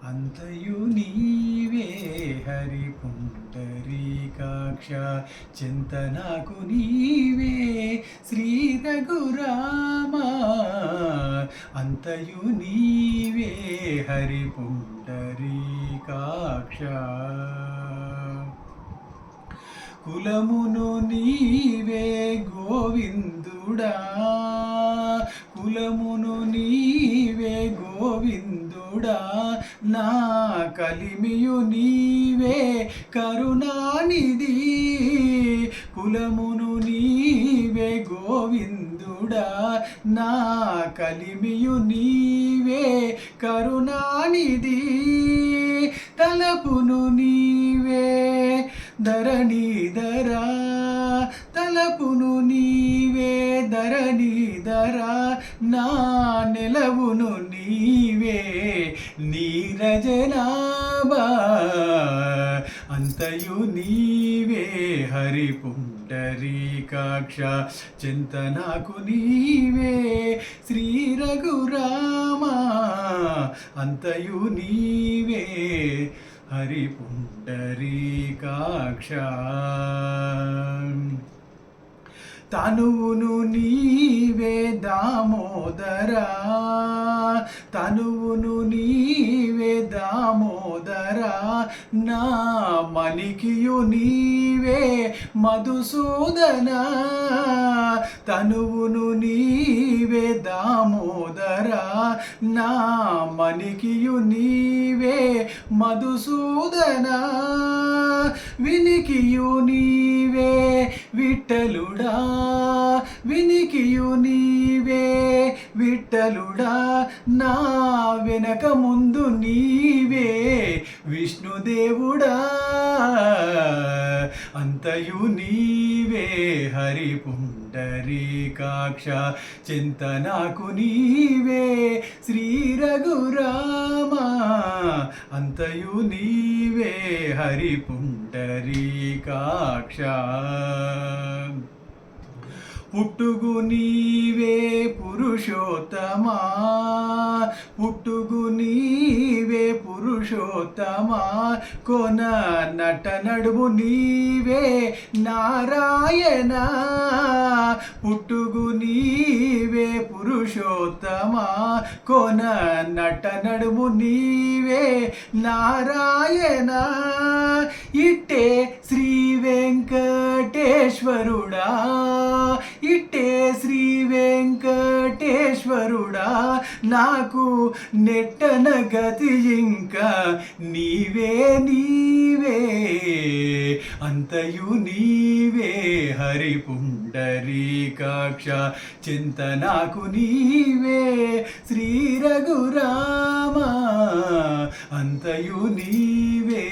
అంతయు నీవే హరి పుండరీకాక్ష చింతనకు నీవే శ్రీ రఘురామ అంతయు నీవే హరి పుండరీకాక్ష కులమును నీవే గోవిందుడా కులమును నీవే గోవిందుడా నా కలిమియు నీవే కరుణానిధి కులమును నీవే గోవిందుడా నా కలిమియు నీవే కరుణానిధి తలపును నీవే ధరణీధరా తలపును నీవే ధరణీధరా నా నెలవును నీవే నీరజనాభా అంతయు నీవే హరి పుండరీకాక్ష చింతనకు నీవే శ్రీ రఘురామ అంతయు నీవే హరి పుండరీకాక్ష తనువును నీవే దామోదరా తనువును నీవే దామోదరా నా మణికియు నీవే మధుసూదనా తనువును నీవే దామోదరా నా మణికియు నీవే మధుసూదనా వినికియు నీవే విఠలుడా వినికియు నీవే విఠలుడా నా వెనక ముందు నీవే విష్ణుదేవుడా అంతయు నీవే హరి పుండరీకాక్ష చింతనకు నీవే శ్రీ రఘురామ అంతయు నీవే హరి పుండరీకాక్ష పుట్టుగు నీవే పురుషోత్తమా పుట్టుగు నీవే పురుషోత్తమా కొన నట నడుము నీవే నారాయణ పుట్టుగు నీవే పురుషోత్తమా కొన నట నడుము నీవే నారాయణ ఇట్టే శ్రీ వెంకటేశ్వరుడా ఇట్టే శ్రీ వెంకటేశ్వరుడా నాకు నెట్టన గతి ఇంకా నీవే నీవే అంతయు నీవే హరి పుండరీకాక్ష చింతనకు నీవే శ్రీ రఘురామ అంతయు నీవే